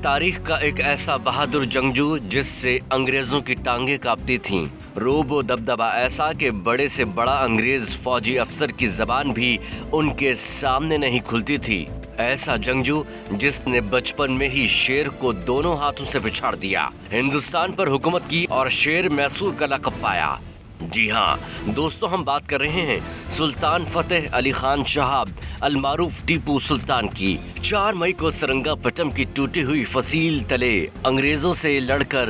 تاریخ کا ایک ایسا بہادر جنگجو جس سے انگریزوں کی ٹانگیں کانپتی تھیں، روب و دبدبا ایسا کہ بڑے سے بڑا انگریز فوجی افسر کی زبان بھی ان کے سامنے نہیں کھلتی تھی۔ ایسا جنگجو جس نے بچپن میں ہی شیر کو دونوں ہاتھوں سے پچھاڑ دیا، ہندوستان پر حکومت کی اور شیر میسور کا لقب پایا۔ جی ہاں دوستو، ہم بات کر رہے ہیں سلطان فتح علی خان شہاب المعروف ٹیپو سلطان کی۔ 4 مئی کو سرنگا پٹم کی ٹوٹی ہوئی فصیل تلے انگریزوں سے لڑ کر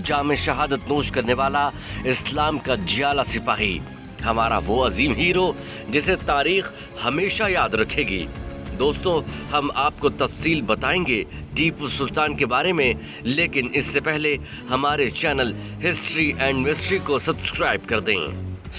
جام شہادت نوش کرنے والا اسلام کا جیالہ سپاہی، ہمارا وہ عظیم ہیرو جسے تاریخ ہمیشہ یاد رکھے گی۔ دوستو، ہم آپ کو تفصیل بتائیں گے ٹیپو سلطان کے بارے میں، لیکن اس سے پہلے ہمارے چینل ہسٹری اینڈ مسٹری کو سبسکرائب کر دیں۔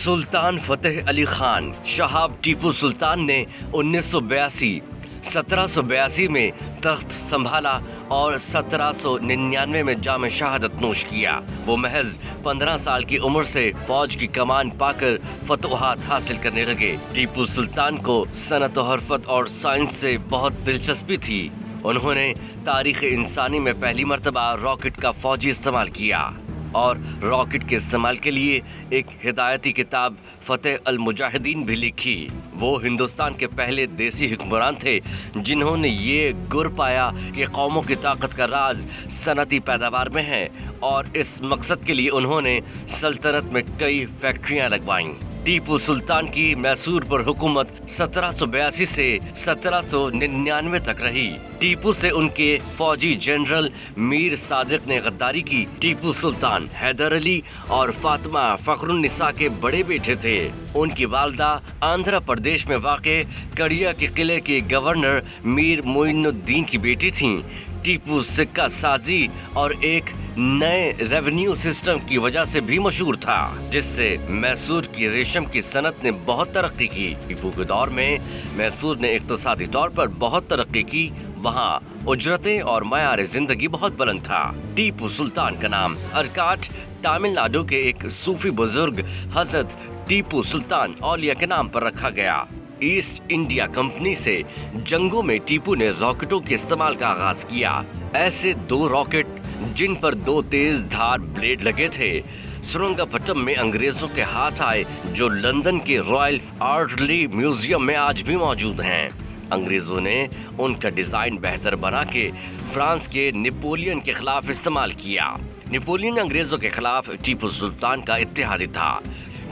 سلطان فتح علی خان شہاب ٹیپو سلطان نے 1782 میں تخت سنبھالا اور 1799 میں جام شہادت نوش کیا۔ وہ محض 15 سال کی عمر سے فوج کی کمان پا کر فتوحات حاصل کرنے لگے۔ ٹیپو سلطان کو صنعت و حرفت اور سائنس سے بہت دلچسپی تھی۔ انہوں نے تاریخ انسانی میں پہلی مرتبہ راکٹ کا فوجی استعمال کیا اور راکٹ کے استعمال کے لیے ایک ہدایتی کتاب فتح المجاہدین بھی لکھی۔ وہ ہندوستان کے پہلے دیسی حکمران تھے جنہوں نے یہ گر پایا کہ قوموں کی طاقت کا راز صنعتی پیداوار میں ہے، اور اس مقصد کے لیے انہوں نے سلطنت میں کئی فیکٹریاں لگوائیں۔ ٹیپو سلطان کی میسور پر حکومت 1782 سے 1799 تک رہی۔ ٹیپو سے ان کے فوجی جنرل میر صادق نے غداری کی۔ ٹیپو سلطان حیدر علی اور فاطمہ فخر النساء کے بڑے بیٹے تھے۔ ان کی والدہ آندھرا پردیش میں واقع کڑیا کے قلعے کے گورنر میر معین الدین کی بیٹی تھیں۔ ٹیپو سکہ سازی اور ایک نئے ریونیو سسٹم کی وجہ سے بھی مشہور تھا، جس سے میسور کی ریشم کی صنعت نے بہت ترقی کی۔ ٹیپو کے دور میں میسور نے اقتصادی طور پر بہت ترقی کی، وہاں اجرتیں اور معیار زندگی بہت بلند تھا۔ ٹیپو سلطان کا نام ارکاٹ تامل ناڈو کے ایک صوفی بزرگ حضرت ٹیپو سلطان اولیاء کے نام پر رکھا گیا۔ ایسٹ انڈیا کمپنی سے جنگوں میں ٹیپو نے راکٹوں کے استعمال کا آغاز کیا۔ ایسے 2 راکٹ جن پر 2 تیز دھار بلیڈ لگے تھے سرنگا پٹم میں انگریزوں کے ہاتھ آئے، جو لندن کے رائل آرٹلری میوزیم میں آج بھی موجود ہیں۔ انگریزوں نے ان کا ڈیزائن بہتر بنا کے فرانس کے نپولین کے خلاف استعمال کیا۔ نپولین انگریزوں کے خلاف ٹیپو سلطان کا اتحادی تھا۔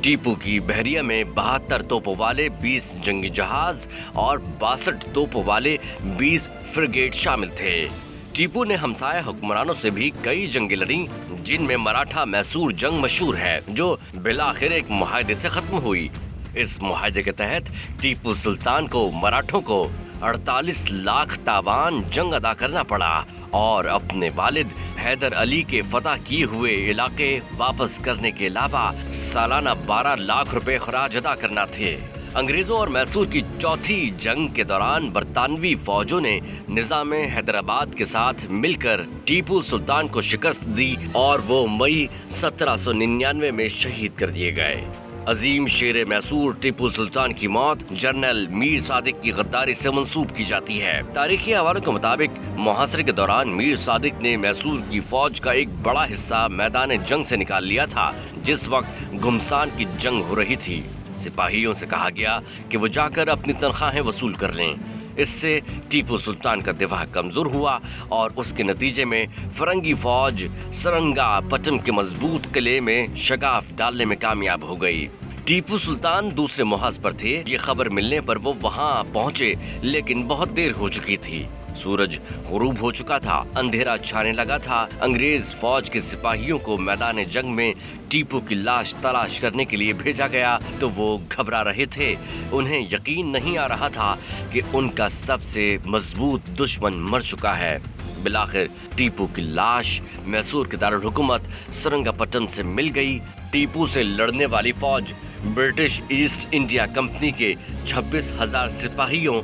ٹیپو کی بحریہ میں 72 توپوں والے 20 جنگی جہاز اور 62 توپوں والے 20 فریگیٹ شامل تھے۔ ٹیپو نے ہمسایہ حکمرانوں سے بھی کئی جنگیں لڑیں، جن میں مراٹھا میسور جنگ مشہور ہے، جو بالآخر ایک معاہدے سے ختم ہوئی۔ اس معاہدے کے تحت ٹیپو سلطان کو مراٹھوں کو 48 لاکھ تاوان جنگ ادا کرنا پڑا اور اپنے والد حیدر علی کے فتح کیے ہوئے علاقے واپس کرنے کے علاوہ سالانہ 12 لاکھ روپے خراج ادا کرنا تھے۔ انگریزوں اور میسور کی چوتھی جنگ کے دوران برطانوی فوجوں نے نظام حیدرآباد کے ساتھ مل کر ٹیپو سلطان کو شکست دی اور وہ مئی 1799 میں شہید کر دیے گئے۔ عظیم شیر میسور ٹیپو سلطان کی موت جنرل میر صادق کی غداری سے منسوب کی جاتی ہے۔ تاریخی حوالوں کے مطابق محاصرے کے دوران میر صادق نے میسور کی فوج کا ایک بڑا حصہ میدان جنگ سے نکال لیا تھا، جس وقت گھمسان کی جنگ ہو رہی تھی۔ سپاہیوں سے کہا گیا کہ وہ جا کر اپنی تنخواہیں وصول کر لیں۔ اس سے ٹیپو سلطان کا دفاع کمزور ہوا اور اس کے نتیجے میں فرنگی فوج سرنگا پٹم کے مضبوط قلعے میں شگاف ڈالنے میں کامیاب ہو گئی۔ ٹیپو سلطان دوسرے محاذ پر تھے۔ یہ خبر ملنے پر وہ وہاں پہنچے، لیکن بہت دیر ہو چکی تھی۔ سورج غروب ہو چکا تھا، اندھیرا چھانے لگا تھا۔ انگریز فوج کے سپاہیوں کو میدان جنگ میں ٹیپو کی لاش تلاش کرنے کے لیے بھیجا گیا تو وہ گھبرا رہے تھے۔ انہیں یقین نہیں آ رہا تھا کہ ان کا سب سے مضبوط دشمن مر چکا ہے۔ بالآخر ٹیپو کی لاش میسور کے دارالحکومت سرنگا پٹم سے مل گئی۔ ٹیپو سے لڑنے والی فوج برٹش ایسٹ انڈیا کمپنی کے 26,000 سپاہیوں،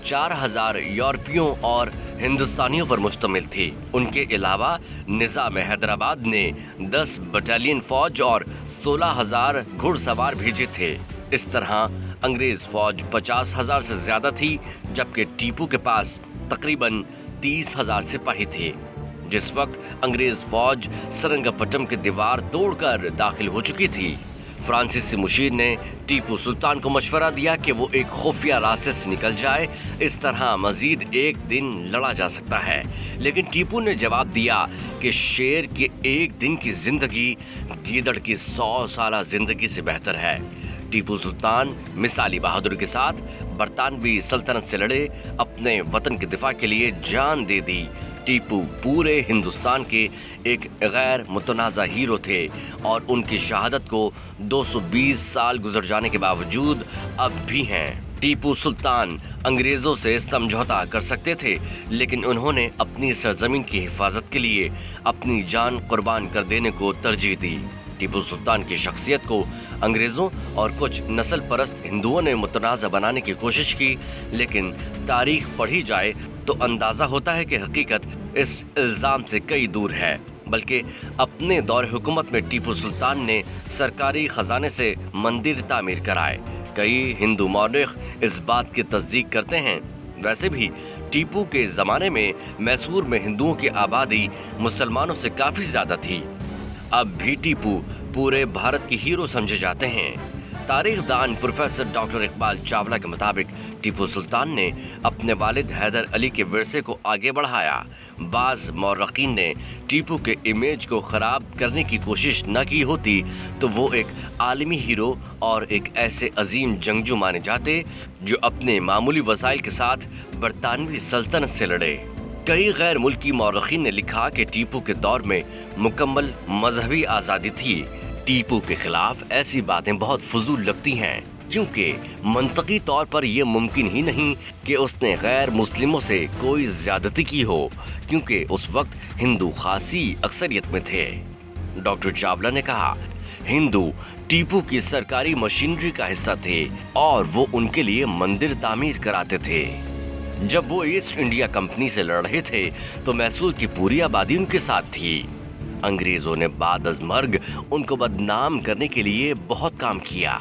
4,000 یورپیوں اور ہندوستانیوں پر مشتمل تھی۔ ان کے علاوہ نظام حیدرآباد نے 10 بٹالین فوج اور 16,000 گھڑ سوار بھیجے تھے۔ اس طرح انگریز فوج 50,000 سے زیادہ تھی، جبکہ ٹیپو کے پاس تقریباً 30,000 سپاہی تھے۔ जिस वक्त अंग्रेज फौज सरंगपट्टम की दीवार तोड़कर दाखिल हो चुकी थी। फ्रांसीसी मुशीर ने टीपू सुल्तान को मशवरा दिया कि वो एक खुफिया रास्ते से निकल जाए, इस तरह मजीद एक दिन लड़ा जा सकता है। लेकिन टीपू ने जवाब दिया कि शेर की एक दिन की जिंदगी गीदड़ की 100 साल जिंदगी से बेहतर है। टीपू सुल्तान मिसाली बहादुरी के साथ बरतानवी सल्तनत से लड़े, अपने वतन के दिफा के लिए जान दे दी। टीपू पूरे हिंदुस्तान के एक गैर मुतनाज़ा हीरो थे और उनकी शहादत को 220 साल गुजर जाने के बावजूद अब भी हैं। टीपू सुल्तान अंग्रेज़ों से समझौता कर सकते थे, लेकिन उन्होंने अपनी सरजमीन की हिफाजत के लिए अपनी जान कुर्बान कर देने को तरजीह दी। टीपू सुल्तान की शख्सियत को अंग्रेज़ों और कुछ नस्ल परस्त हिंदुओं ने मुतनाज़ा बनाने की कोशिश की, लेकिन तारीख पढ़ी जाए तो अंदाज़ा होता है कि हकीकत इस इल्ज़ाम से कई दूर है। बल्कि अपने दौर हुकूमत में टीपू सुल्तान ने सरकारी खजाने से मंदिर तामीर कराए। कई हिंदू मौरख इस बात की तस्दीक करते हैं। वैसे भी टीपू के ज़माने में मैसूर में हिंदुओं की आबादी मुसलमानों से काफ़ी ज़्यादा थी। अब भी टीपू पूरे भारत की हीरो समझे जाते हैं। तारीखदान प्रोफेसर डॉक्टर इकबाल चावला के मुताबिक टीपू सुल्तान ने अपने वालिद हैदर अली के विरसे को आगे बढ़ाया। बाज़ मौरखीन ने टीपू के इमेज को ख़राब करने की कोशिश न की होती तो वो एक आलमी हीरो और एक ऐसे अजीम जंगजू माने जाते जो अपने मामूली वसाइल के साथ बरतानवी सल्तनत से लड़े। कई गैर मुल्की मौरखीन ने लिखा कि टीपू के दौर में मुकम्मल मजहबी आज़ादी थी। टीपू के खिलाफ ऐसी बातें बहुत फजूल लगती हैं, क्योंकि मंतकी तौर पर यह मुमकिन ही नहीं कि उसने गैर मुस्लिमों से कोई ज्यादती की हो, क्योंकि उस वक्त हिंदू खासी अक्सरियत में थे। डॉक्टर चावला ने कहा, हिंदू टीपू की सरकारी मशीनरी का हिस्सा थे और वो उनके लिए मंदिर तामीर कराते थे। जब वो ईस्ट इंडिया कंपनी से लड़ रहे थे तो मैसूर की पूरी आबादी उनके साथ थी। अंग्रेजों ने बाद अज मर्ग उनको बदनाम करने के लिए बहुत काम किया।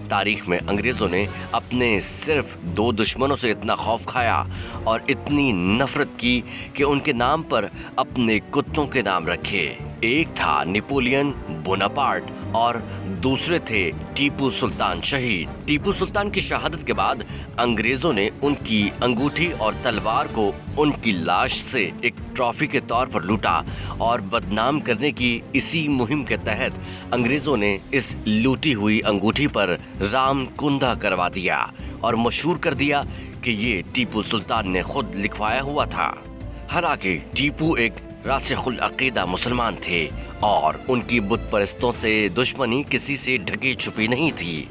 तारीख में अंग्रेजों ने अपने सिर्फ 2 दुश्मनों से इतना खौफ खाया और इतनी नफरत की कि उनके नाम पर अपने कुत्तों के नाम रखे। एक था नेपोलियन बोनापार्ट और दूसरे थे टीपू सुल्तान शहीद। टीपू सुल्तान की शहादत के बाद अंग्रेजों ने उनकी अंगूठी और तलवार को उनकी लाश से एक ट्रॉफी के तौर पर लूटा और बदनाम करने की इसी मुहिम के तहत अंग्रेजों ने इस लूटी हुई अंगूठी पर राम कुंदा करवा दिया और मशहूर कर दिया कि ये टीपू सुल्तान ने खुद लिखवाया हुआ था। हालांकि टीपू एक रासिखुल अकीदा मुसलमान थे और उनकी बुत परस्तों से दुश्मनी किसी से ढकी छुपी नहीं थी।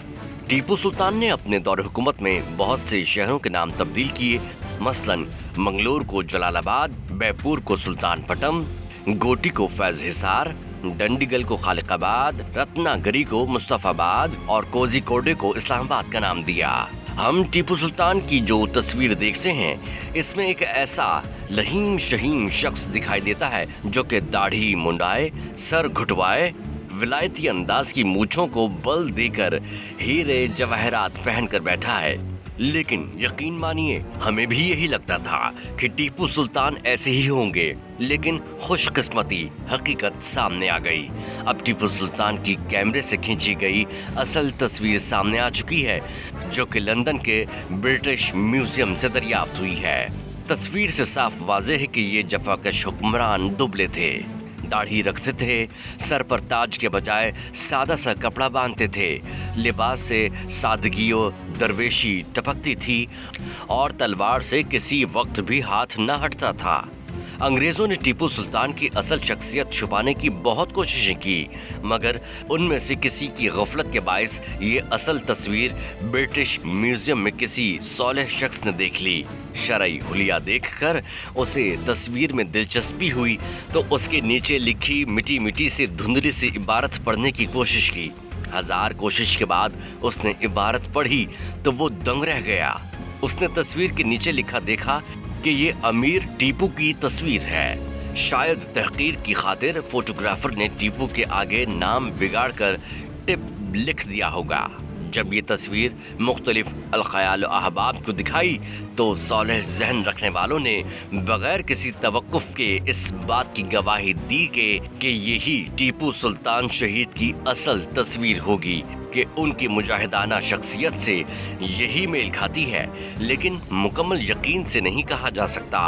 टीपू सुल्तान ने अपने दौर हुकूमत में बहुत से शहरों के नाम तब्दील किए, मसलन मंगलोर को जलालाबाद, बैपुर को सुल्तानपट्टम, गोटी को फैज हिसार, डंडीगल को खालिकाबाद, रत्नागिरी को मुस्तफाबाद और कोझिकोडे को इस्लामाबाद का नाम दिया। हम टीपू सुल्तान की जो तस्वीर देखते हैं, इसमें एक ऐसा लहीम शहीम शख्स दिखाई देता है जो कि दाढ़ी मुंडाए, सर घुटवाए, विलायती अंदाज की मूंछों को बल देकर हीरे जवाहरात पहनकर बैठा है। लेकिन यकीन मानिए, हमें भी यही लगता था कि टीपू सुल्तान ऐसे ही होंगे, लेकिन खुशकिस्मती हकीकत सामने आ गई। अब टीपू सुल्तान की कैमरे से खींची गई असल तस्वीर सामने आ चुकी है, जो कि लंदन के ब्रिटिश म्यूजियम से दरियाफ्त हुई है। तस्वीर से साफ वाज़ेह है कि ये जफाकश हुक्मरान दुबले थे, दाढ़ी रखते थे, सर पर ताज के बजाय सादा सा कपड़ा बांधते थे, लिबास से सादगी और दरवेशी टपकती थी और तलवार से किसी वक्त भी हाथ न हटता था। अंग्रेजों ने टीपू सुल्तान की असल शख्सियत छुपाने की बहुत कोशिशें की, मगर उनमें से किसी की गफलत के बायस ये असल तस्वीर ब्रिटिश म्यूजियम में किसी सौलेह शख्स ने देख ली। शरई हुलिया देखकर उसे तस्वीर में दिलचस्पी हुई तो उसके नीचे लिखी मिटी मिटी से धुंधली सी इबारत पढ़ने की कोशिश की। 1000 कोशिश के बाद उसने इबारत पढ़ी तो वो दंग रह गया। उसने तस्वीर के नीचे लिखा देखा कि ये अमीर टीपू की तस्वीर है। शायद तहकीर की खातिर फोटोग्राफर ने टीपू के आगे नाम बिगाड़कर टिप लिख दिया होगा। जब ये तस्वीर मुख्तलिफ अलख़याल अहबाब को दिखाई तो सौलह जहन रखने वालों ने बगैर किसी तवक्कुफ के इस बात की गवाही दी कि यही टीपू सुल्तान शहीद की असल तस्वीर होगी, कि उनकी मुजाहिदाना शख्सियत से यही मेल खाती है। लेकिन मुकम्मल यकीन से नहीं कहा जा सकता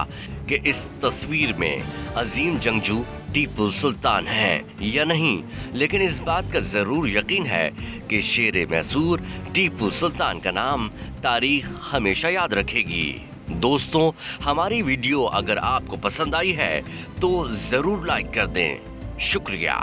कि इस तस्वीर में अजीम जंगजू टीपू सुल्तान हैं या नहीं, लेकिन इस बात का ज़रूर यकीन है कि शेर मैसूर टीपू सुल्तान का नाम तारीख हमेशा याद रखेगी। दोस्तों, हमारी वीडियो अगर आपको पसंद आई है तो ज़रूर लाइक कर दें। शुक्रिया।